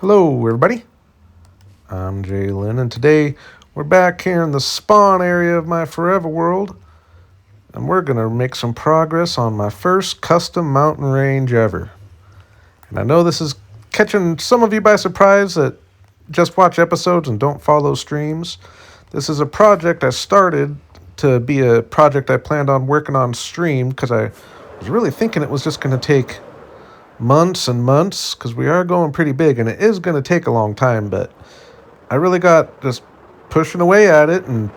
Hello, everybody. I'm Jalen, and today we're back here in the spawn area of my forever world, and we're going to make some progress on my first custom mountain range ever. And I know this is catching some of you by surprise that just watch episodes and don't follow streams. This is a project I started to be a project I planned on working on stream because I was really thinking it was just going to take months and months because we are going pretty big and it is going to take a long time, but I really got just pushing away at it, and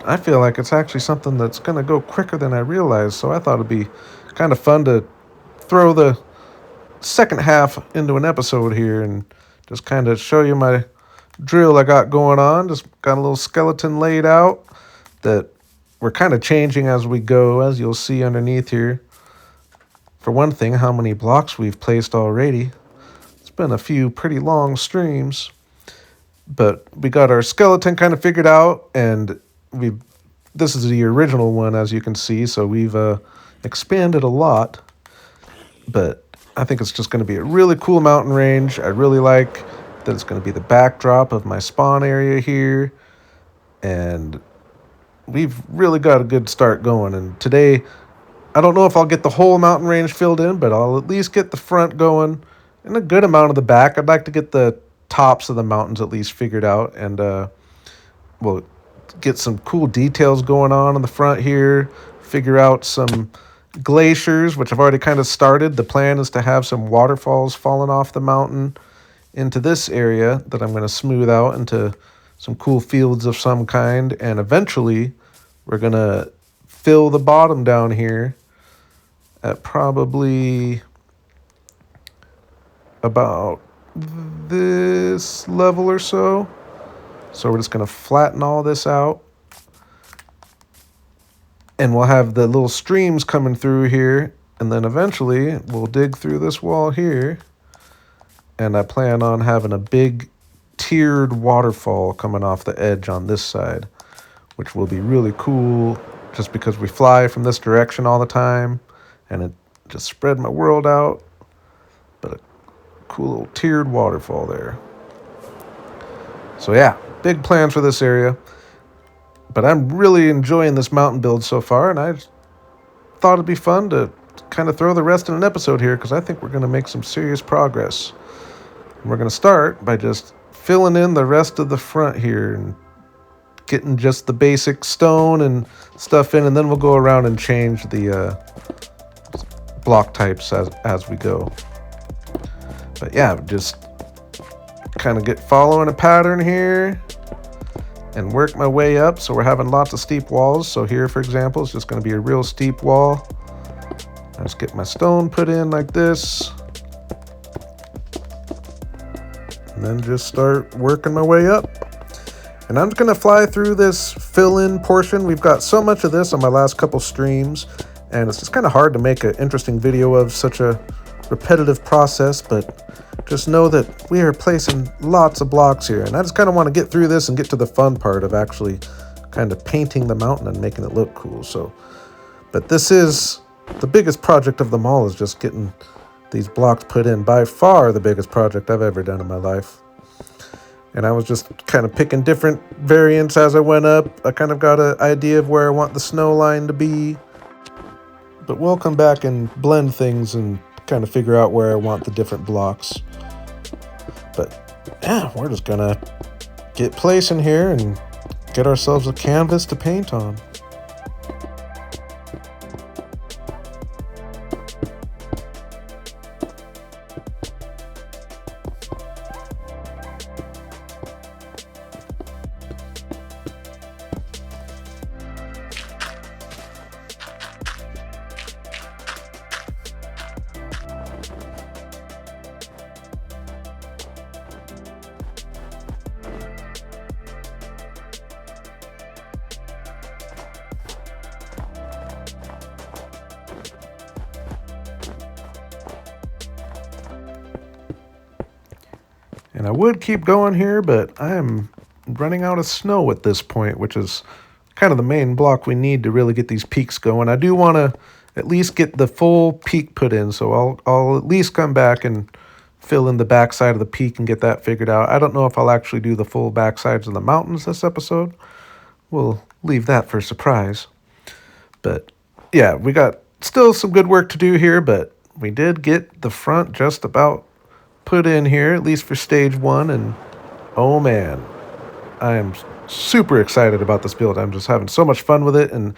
I feel like it's actually something that's going to go quicker than I realized, so I thought it'd be kind of fun to throw the second half into an episode here and just kind of show you my drill I got going on. Just got a little skeleton laid out that we're kind of changing as we go, as you'll see underneath here. For one thing, how many blocks we've placed already. It's been a few pretty long streams. But we got our skeleton kind of figured out, and this is the original one, as you can see, so we've expanded a lot. But I think it's just going to be a really cool mountain range. I really like that it's going to be the backdrop of my spawn area here. And we've really got a good start going. And today, I don't know if I'll get the whole mountain range filled in, but I'll at least get the front going and a good amount of the back. I'd like to get the tops of the mountains at least figured out, and we'll get some cool details going on the front here, figure out some glaciers, which I've already kind of started. The plan is to have some waterfalls falling off the mountain into this area that I'm going to smooth out into some cool fields of some kind, and eventually we're going to fill the bottom down here at probably about this level or so. So we're just going to flatten all this out. And we'll have the little streams coming through here. And then eventually we'll dig through this wall here. And I plan on having a big tiered waterfall coming off the edge on this side, which will be really cool just because we fly from this direction all the time. And it just spread my world out. But a cool little tiered waterfall there. So yeah, big plans for this area. But I'm really enjoying this mountain build so far, and I thought it'd be fun to kind of throw the rest in an episode here because I think we're going to make some serious progress. And we're going to start by just filling in the rest of the front here and getting just the basic stone and stuff in, and then we'll go around and change the block types as we go. But yeah, just kind of get following a pattern here and work my way up. So we're having lots of steep walls. So here, for example, it's just going to be a real steep wall. I just get my stone put in like this. And then just start working my way up. And I'm just going to fly through this fill-in portion. We've got so much of this on my last couple streams, and it's just kind of hard to make an interesting video of such a repetitive process, but just know that we are placing lots of blocks here, and I just kind of want to get through this and get to the fun part of actually kind of painting the mountain and making it look cool. So, but this is the biggest project of them all, is just getting these blocks put in. By far the biggest project I've ever done in my life. And I was just kind of picking different variants as I went up. I kind of got an idea of where I want the snow line to be. But we'll come back and blend things and kind of figure out where I want the different blocks. But yeah, we're just gonna get placing here and get ourselves a canvas to paint on. And I would keep going here, but I am running out of snow at this point, which is kind of the main block we need to really get these peaks going. I do want to at least get the full peak put in, so I'll at least come back and fill in the backside of the peak and get that figured out. I don't know if I'll actually do the full backsides of the mountains this episode. We'll leave that for a surprise. But yeah, we got still some good work to do here, but we did get the front just about put in here, at least for stage 1, and oh man, I am super excited about this build. I'm just having so much fun with it, and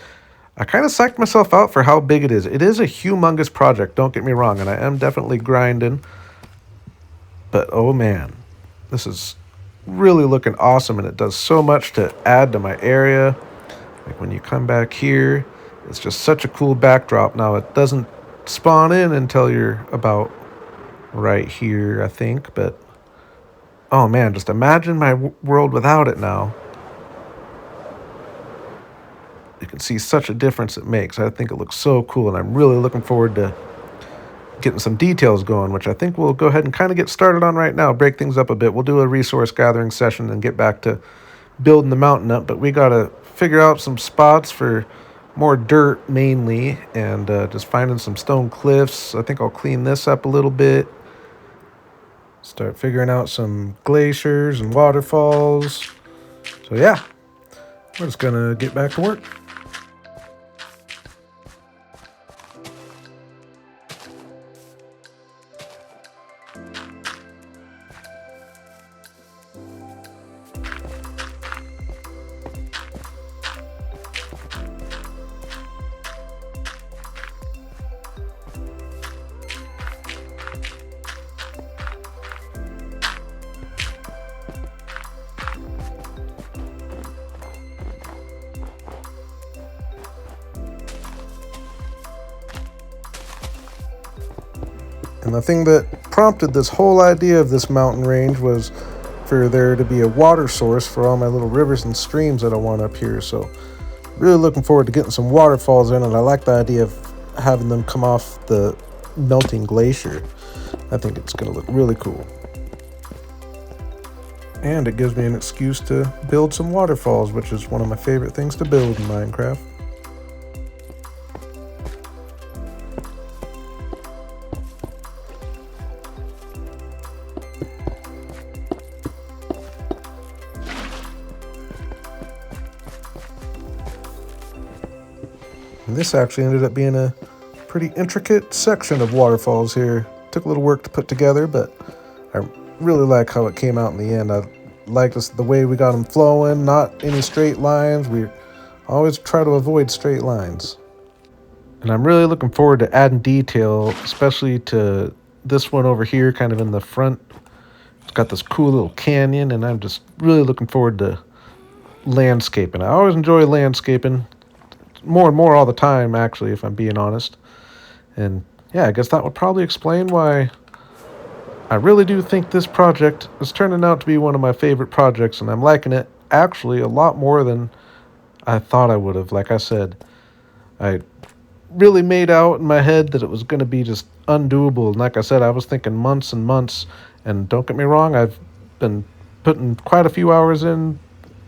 I kind of psyched myself out for how big it is. It is a humongous project, don't get me wrong, and I am definitely grinding, but oh man, this is really looking awesome, and it does so much to add to my area. Like when you come back here, it's just such a cool backdrop. Now it doesn't spawn in until you're about right here, I think, but oh man, just imagine my world without it now. You can see such a difference it makes. I think it looks so cool, and I'm really looking forward to getting some details going, which I think we'll go ahead and kind of get started on right now, break things up a bit. We'll do a resource gathering session and get back to building the mountain up, but we got to figure out some spots for more dirt mainly, and just finding some stone cliffs. I think I'll clean this up a little bit. Start figuring out some glaciers and waterfalls. So yeah, we're just gonna get back to work. And the thing that prompted this whole idea of this mountain range was for there to be a water source for all my little rivers and streams that I want up here. So really looking forward to getting some waterfalls in, and I like the idea of having them come off the melting glacier. I think it's going to look really cool. And it gives me an excuse to build some waterfalls, which is one of my favorite things to build in Minecraft. And this actually ended up being a pretty intricate section of waterfalls here. Took a little work to put together, but I really like how it came out in the end. I like the way we got them flowing, not any straight lines. We always try to avoid straight lines. And I'm really looking forward to adding detail, especially to this one over here, kind of in the front. It's got this cool little canyon, and I'm just really looking forward to landscaping. I always enjoy landscaping. More and more all the time, actually, if I'm being honest. And yeah, I guess that would probably explain why I really do think this project is turning out to be one of my favorite projects, and I'm liking it actually a lot more than I thought I would have. Like I said, I really made out in my head that it was going to be just undoable. And like I said, I was thinking months and months, and don't get me wrong, I've been putting quite a few hours in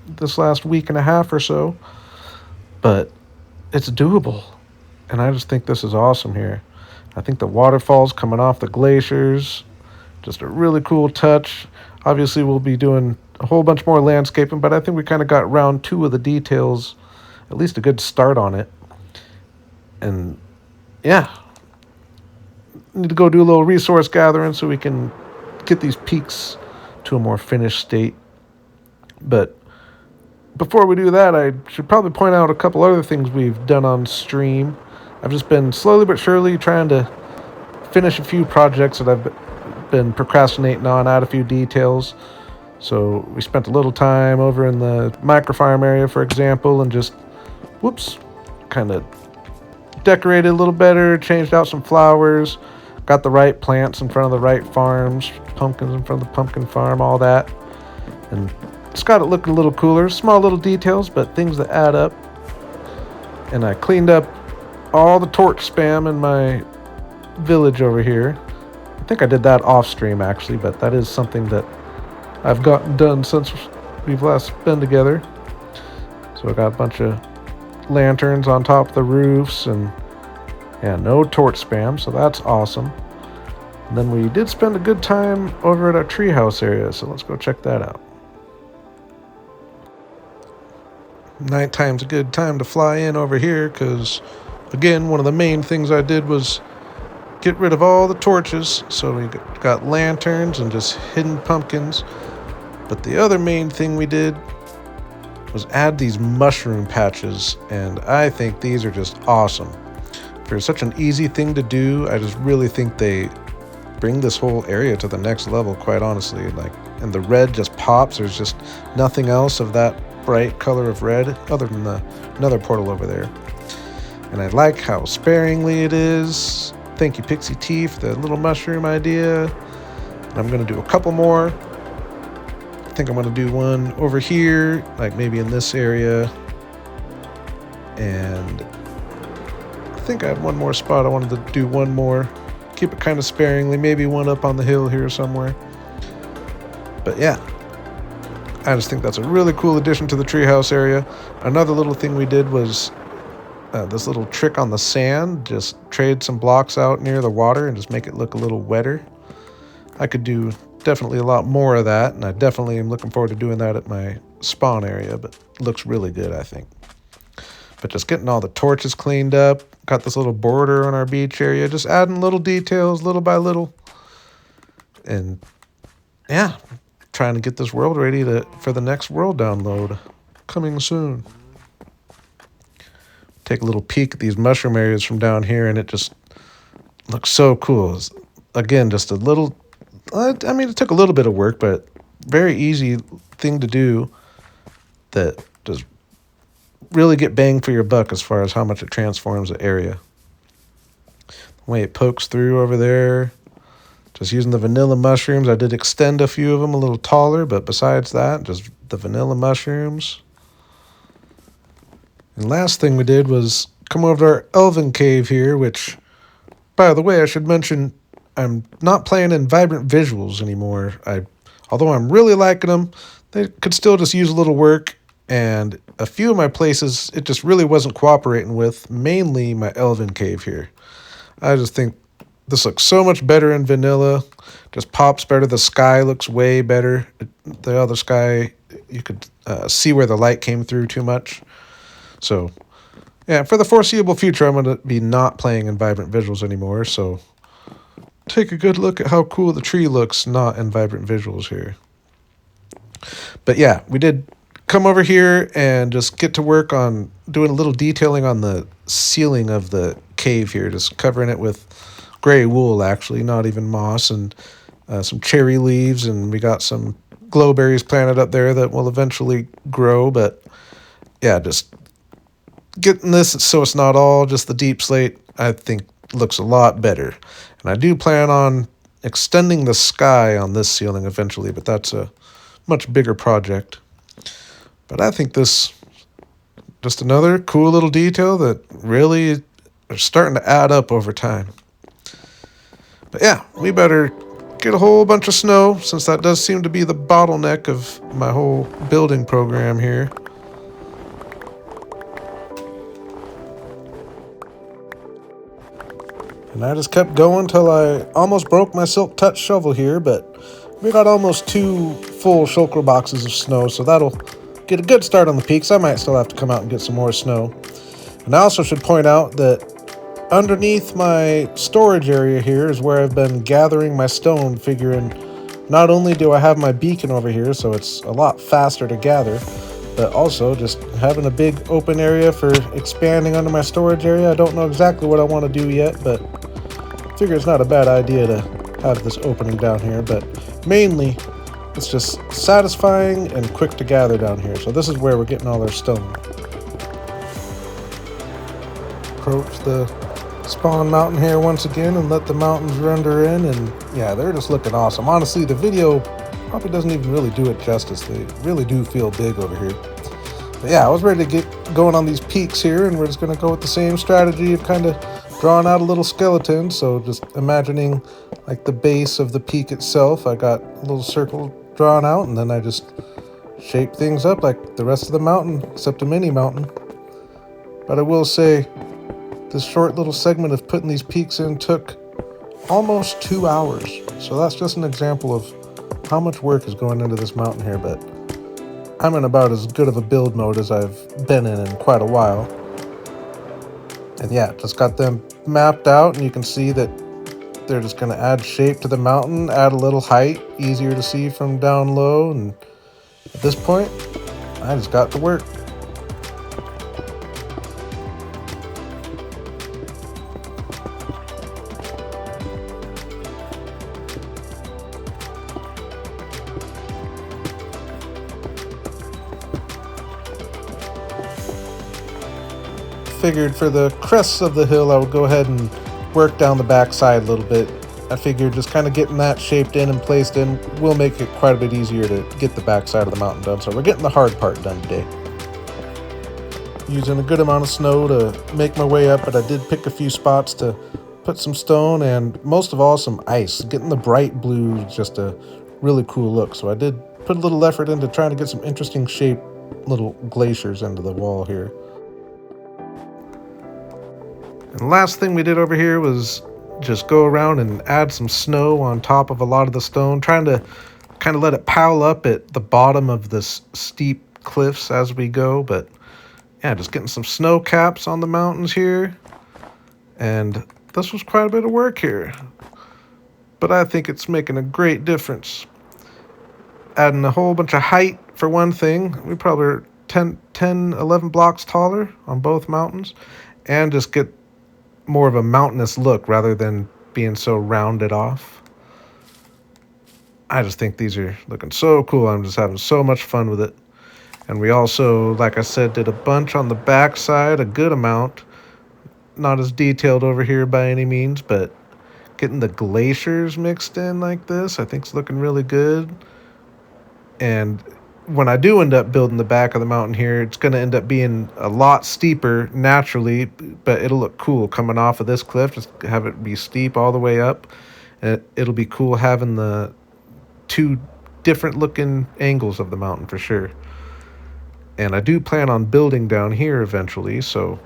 this last week and a half or so, but it's doable, and I just think this is awesome here. I think the waterfalls coming off the glaciers, just a really cool touch. Obviously, we'll be doing a whole bunch more landscaping, but I think we kind of got round 2 of the details, at least a good start on it. And yeah, need to go do a little resource gathering so we can get these peaks to a more finished state. But before we do that, I should probably point out a couple other things we've done on stream. I've just been slowly but surely trying to finish a few projects that I've been procrastinating on, add a few details. So we spent a little time over in the microfarm area, for example, and just, kind of decorated a little better, changed out some flowers, got the right plants in front of the right farms, pumpkins in front of the pumpkin farm, all that. And it's got it looking a little cooler. Small little details, but things that add up. And I cleaned up all the torch spam in my village over here. I think I did that off stream actually, but that is something that I've gotten done since we've last been together. So I got a bunch of lanterns on top of the roofs, and yeah, no torch spam, so that's awesome. And then we did spend a good time over at our treehouse area, so let's go check that out. Nighttime's a good time to fly in over here because, again, one of the main things I did was get rid of all the torches. So we got lanterns and just hidden pumpkins. But the other main thing we did was add these mushroom patches, and I think these are just awesome. For such an easy thing to do, I just really think they bring this whole area to the next level, quite honestly. And the red just pops. There's just nothing else of that bright color of red other than another portal over there. And I like how sparingly it is. Thank you, Pixie T, for the little mushroom idea. And I'm going to do a couple more. I think I'm going to do one over here, like maybe in this area. And I think I had one more spot. I wanted to do one more. Keep it kind of sparingly, maybe one up on the hill here somewhere. But yeah, I just think that's a really cool addition to the treehouse area. Another little thing we did was this little trick on the sand. Just trade some blocks out near the water and just make it look a little wetter. I could do definitely a lot more of that, and I definitely am looking forward to doing that at my spawn area, but it looks really good, I think. But just getting all the torches cleaned up, got this little border on our beach area, just adding little details little by little. And yeah, trying to get this world ready for the next world download coming soon. Take a little peek at these mushroom areas from down here, and it just looks so cool. Again, just a little, I mean, it took a little bit of work, but very easy thing to do that just really get bang for your buck as far as how much it transforms the area. The way it pokes through over there. Just using the vanilla mushrooms. I did extend a few of them a little taller, but besides that, just the vanilla mushrooms. And last thing we did was come over to our elven cave here, which, by the way, I should mention, I'm not playing in vibrant visuals anymore. Although I'm really liking them, they could still just use a little work. And a few of my places, it just really wasn't cooperating with, mainly my elven cave here. I just think this looks so much better in vanilla. Just pops better. The sky looks way better. The other sky, you could see where the light came through too much. So, yeah, for the foreseeable future, I'm going to be not playing in vibrant visuals anymore. So, take a good look at how cool the tree looks not in vibrant visuals here. But yeah, we did come over here and just get to work on doing a little detailing on the ceiling of the cave here. Just covering it with gray wool, actually, not even moss, and some cherry leaves, and we got some glowberries planted up there that will eventually grow. But yeah, just getting this so it's not all just the deep slate, I think looks a lot better. And I do plan on extending the sky on this ceiling eventually, but that's a much bigger project. But I think this just another cool little detail that really are starting to add up over time. But yeah, we better get a whole bunch of snow, since that does seem to be the bottleneck of my whole building program here. And I just kept going till I almost broke my silk touch shovel here, but we got almost 2 full shulker boxes of snow, so that'll get a good start on the peaks. I might still have to come out and get some more snow. And I also should point out that underneath my storage area here is where I've been gathering my stone, figuring not only do I have my beacon over here, so it's a lot faster to gather, but also just having a big open area for expanding under my storage area. I don't know exactly what I want to do yet, but I figure it's not a bad idea to have this opening down here. But mainly, it's just satisfying and quick to gather down here. So this is where we're getting all our stone. Approach the spawn mountain here once again and let the mountains render in, and yeah, they're just looking awesome. Honestly, the video probably doesn't even really do it justice. They really do feel big over here. But yeah, I was ready to get going on these peaks here, and we're just going to go with the same strategy of kind of drawing out a little skeleton. So just imagining like the base of the peak itself. I got a little circle drawn out, and then I just shape things up like the rest of the mountain, except a mini mountain. But I will say, this short little segment of putting these peaks in took almost 2 hours. So that's just an example of how much work is going into this mountain here, but I'm in about as good of a build mode as I've been in quite a while. And yeah, just got them mapped out, and you can see that they're just going to add shape to the mountain, add a little height, easier to see from down low, and at this point, I just got to work. Figured for the crests of the hill I would go ahead and work down the backside a little bit. I figured just kind of getting that shaped in and placed in will make it quite a bit easier to get the backside of the mountain done. So we're getting the hard part done today. Using a good amount of snow to make my way up, but I did pick a few spots to put some stone and most of all some ice. Getting the bright blue is just a really cool look. So I did put a little effort into trying to get some interesting shaped little glaciers into the wall here. And the last thing we did over here was just go around and add some snow on top of a lot of the stone, trying to kind of let it pile up at the bottom of this steep cliffs as we go. But yeah, just getting some snow caps on the mountains here. And this was quite a bit of work here, but I think it's making a great difference. Adding a whole bunch of height for one thing. We probably are 11 blocks taller on both mountains, and just get more of a mountainous look rather than being so rounded off. I just think these are looking so cool. I'm just having so much fun with it. And we also, like I said, did a bunch on the backside, a good amount. Not as detailed over here by any means, but getting the glaciers mixed in like this, I think it's looking really good. And when I do end up building the back of the mountain here, it's going to end up being a lot steeper naturally, but it'll look cool coming off of this cliff. Just have it be steep all the way up. And it'll be cool having the two different looking angles of the mountain for sure. And I do plan on building down here eventually, so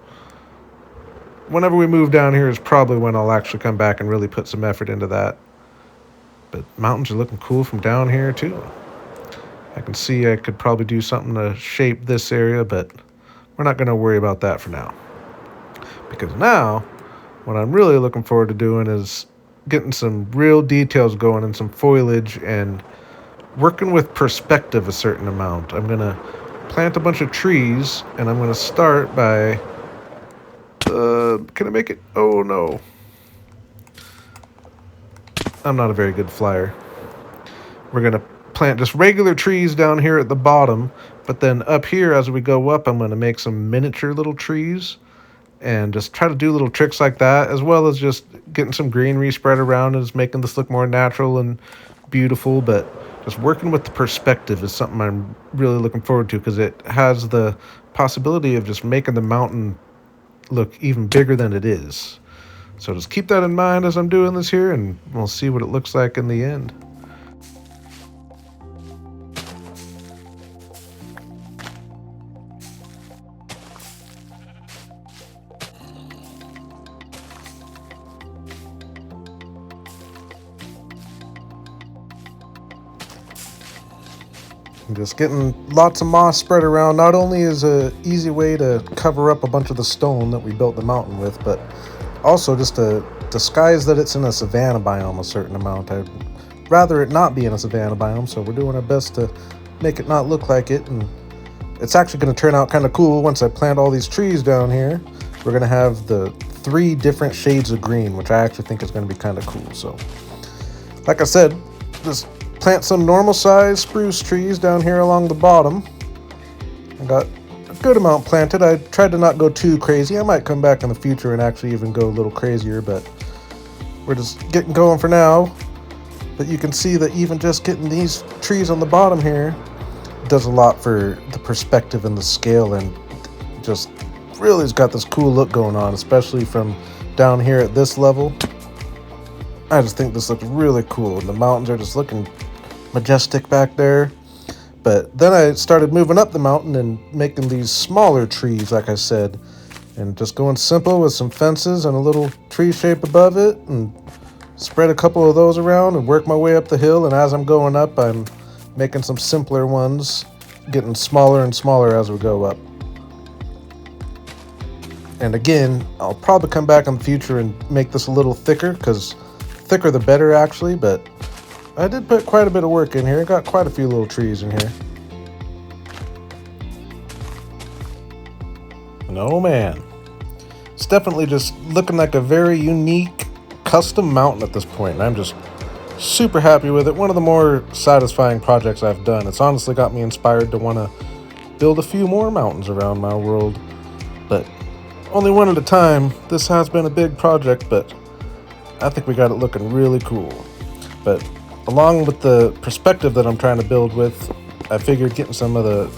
whenever we move down here is probably when I'll actually come back and really put some effort into that. But mountains are looking cool from down here too. I can see I could probably do something to shape this area, but we're not going to worry about that for now. Because now, what I'm really looking forward to doing is getting some real details going and some foliage and working with perspective a certain amount. I'm going to plant a bunch of trees, and I'm going to start by... can I make it? Oh, no. I'm not a very good flyer. We're going to plant just regular trees down here at the bottom, but then up here as we go up, I'm going to make some miniature little trees and just try to do little tricks like that, as well as just getting some greenery spread around and just making this look more natural and beautiful. But just working with the perspective is something I'm really looking forward to, because it has the possibility of just making the mountain look even bigger than it is. So just keep that in mind as I'm doing this here, and we'll see what it looks like in the end. Just getting lots of moss spread around not only is an easy way to cover up a bunch of the stone that we built the mountain with, but also just to disguise that it's in a savanna biome a certain amount. I'd rather it not be in a savanna biome, so we're doing our best to make it not look like it. And it's actually going to turn out kind of cool once I plant all these trees down here. We're going to have the 3 different shades of green, which I actually think is going to be kind of cool. So, like I said, just plant some normal size spruce trees down here along the bottom. I got a good amount planted. I tried to not go too crazy. I might come back in the future and actually even go a little crazier, but we're just getting going for now. But you can see that even just getting these trees on the bottom here does a lot for the perspective and the scale, and just really has got this cool look going on, especially from down here at this level. I just think this looks really cool, and the mountains are just looking majestic back there. But then I started moving up the mountain and making these smaller trees, like I said, and just going simple with some fences and a little tree shape above it, and spread a couple of those around and work my way up the hill. And as I'm going up, I'm making some simpler ones, getting smaller and smaller as we go up. And again, I'll probably come back in the future and make this a little thicker, because thicker the better actually, but I did put quite a bit of work in here. I got quite a few little trees in here. And oh man, it's definitely just looking like a very unique custom mountain at this point, and I'm just super happy with it. One of the more satisfying projects I've done. It's honestly got me inspired to want to build a few more mountains around my world, but only one at a time. This has been a big project, but I think we got it looking really cool. But along with the perspective that I'm trying to build with, I figured getting some of the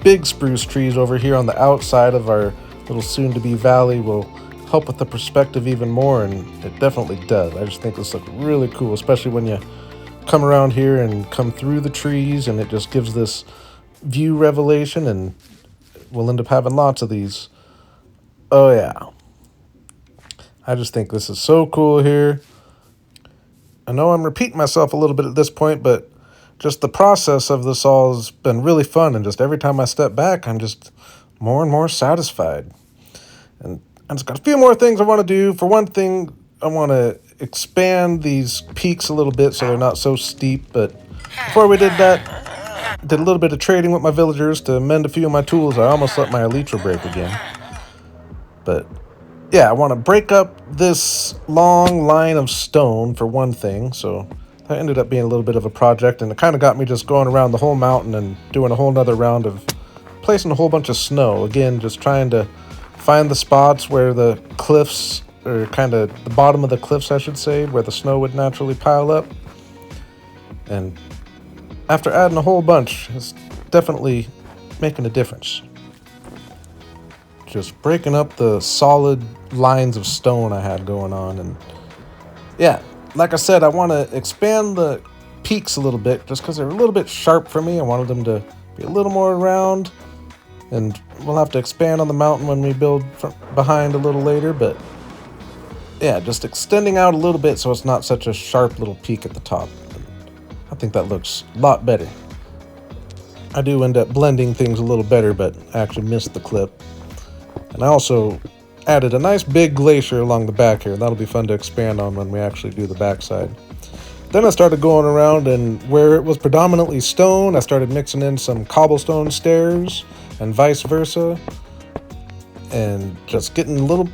big spruce trees over here on the outside of our little soon-to-be valley will help with the perspective even more, and it definitely does. I just think this looks really cool, especially when you come around here and come through the trees, and it just gives this view revelation, and we'll end up having lots of these. Oh yeah. I just think this is so cool here. I know I'm repeating myself a little bit at this point, but just the process of this all has been really fun, and just every time I step back, I'm just more and more satisfied. And I just got a few more things I want to do. For one thing, I want to expand these peaks a little bit so they're not so steep, but before we did that, did a little bit of trading with my villagers to mend a few of my tools. I almost let my elytra break again. But yeah, I want to break up this long line of stone for one thing, so that ended up being a little bit of a project, and it kind of got me just going around the whole mountain and doing a whole nother round of placing a whole bunch of snow. Again, just trying to find the spots where the cliffs, or kind of the bottom of the cliffs, I should say, where the snow would naturally pile up. And after adding a whole bunch, it's definitely making a difference. Just breaking up the solid lines of stone I had going on. And yeah, like I said, I want to expand the peaks a little bit just because they're a little bit sharp for me. I wanted them to be a little more round, and we'll have to expand on the mountain when we build from behind a little later. But yeah, just extending out a little bit so it's not such a sharp little peak at the top. I think that looks a lot better. I do end up blending things a little better, but I actually missed the clip. And I also added a nice big glacier along the back here. That'll be fun to expand on when we actually do the backside. Then I started going around, and where it was predominantly stone, I started mixing in some cobblestone stairs and vice versa. And just getting a little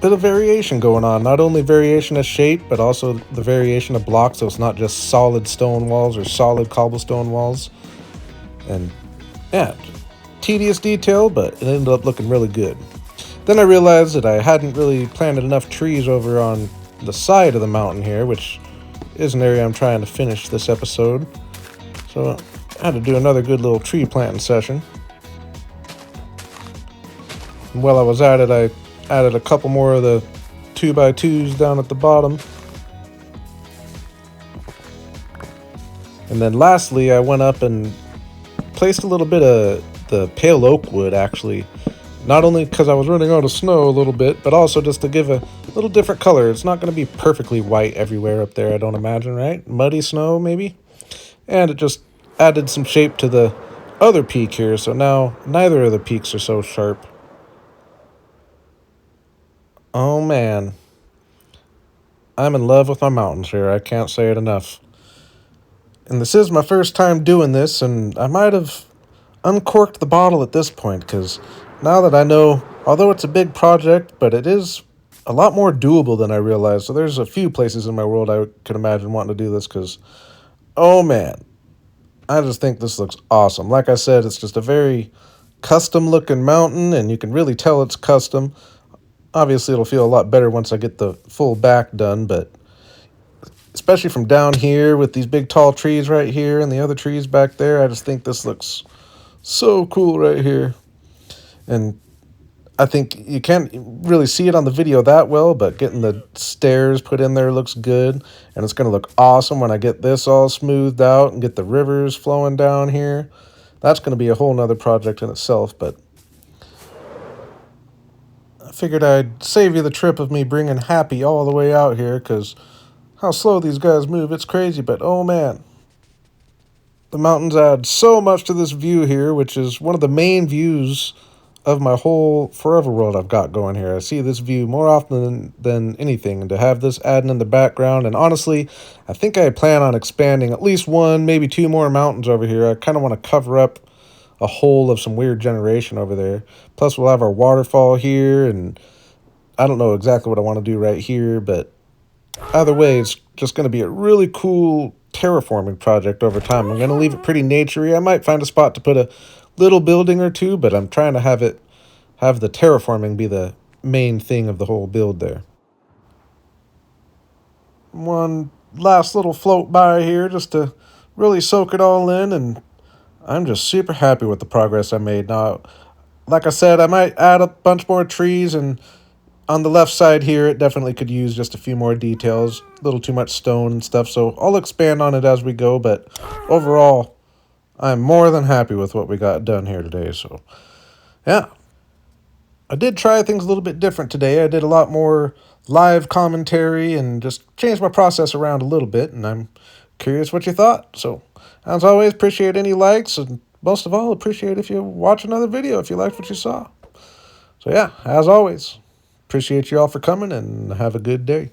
bit of variation going on. Not only variation of shape, but also the variation of blocks, so it's not just solid stone walls or solid cobblestone walls. And yeah, tedious detail, but it ended up looking really good. Then I realized that I hadn't really planted enough trees over on the side of the mountain here, which is an area I'm trying to finish this episode. So I had to do another good little tree planting session. And while I was at it, I added a couple more of the 2x2s down at the bottom. And then lastly, I went up and placed a little bit of the pale oak wood, actually. Not only because I was running out of snow a little bit, but also just to give a little different color. It's not going to be perfectly white everywhere up there, I don't imagine, right? Muddy snow, maybe? And it just added some shape to the other peak here, so now neither of the peaks are so sharp. Oh man, I'm in love with my mountains here. I can't say it enough. And this is my first time doing this, and I might have uncorked the bottle at this point, because now that I know, although it's a big project, but it is a lot more doable than I realized. So there's a few places in my world I could imagine wanting to do this, because, oh man, I just think this looks awesome. Like I said, it's just a very custom looking mountain, and you can really tell it's custom. Obviously, it'll feel a lot better once I get the full back done, but especially from down here with these big tall trees right here and the other trees back there, I just think this looks so cool right here. And I think you can't really see it on the video that well, but getting the stairs put in there looks good. And it's going to look awesome when I get this all smoothed out and get the rivers flowing down here. That's going to be a whole nother project in itself, but I figured I'd save you the trip of me bringing Happy all the way out here, because how slow these guys move. It's crazy, but oh man. The mountains add so much to this view here, which is one of the main views of my whole forever world I've got going here. I see this view more often than anything, and to have this adding in the background, and honestly, I think I plan on expanding at least one, maybe two more mountains over here. I kind of want to cover up a hole of some weird generation over there. Plus, we'll have our waterfall here, and I don't know exactly what I want to do right here, but either way, it's just going to be a really cool terraforming project over time. I'm going to leave it pretty naturey. I might find a spot to put a little building or two, but I'm trying to have the terraforming be the main thing of the whole build there. One last little float by here just to really soak it all in, and I'm just super happy with the progress I made. Now, like I said, I might add a bunch more trees, and on the left side here, it definitely could use just a few more details. A little too much stone and stuff, so I'll expand on it as we go, but overall, I'm more than happy with what we got done here today. So, yeah. I did try things a little bit different today. I did a lot more live commentary and just changed my process around a little bit, and I'm curious what you thought. So, as always, appreciate any likes, and most of all, appreciate if you watch another video if you liked what you saw. So, yeah, as always, appreciate you all for coming, and have a good day.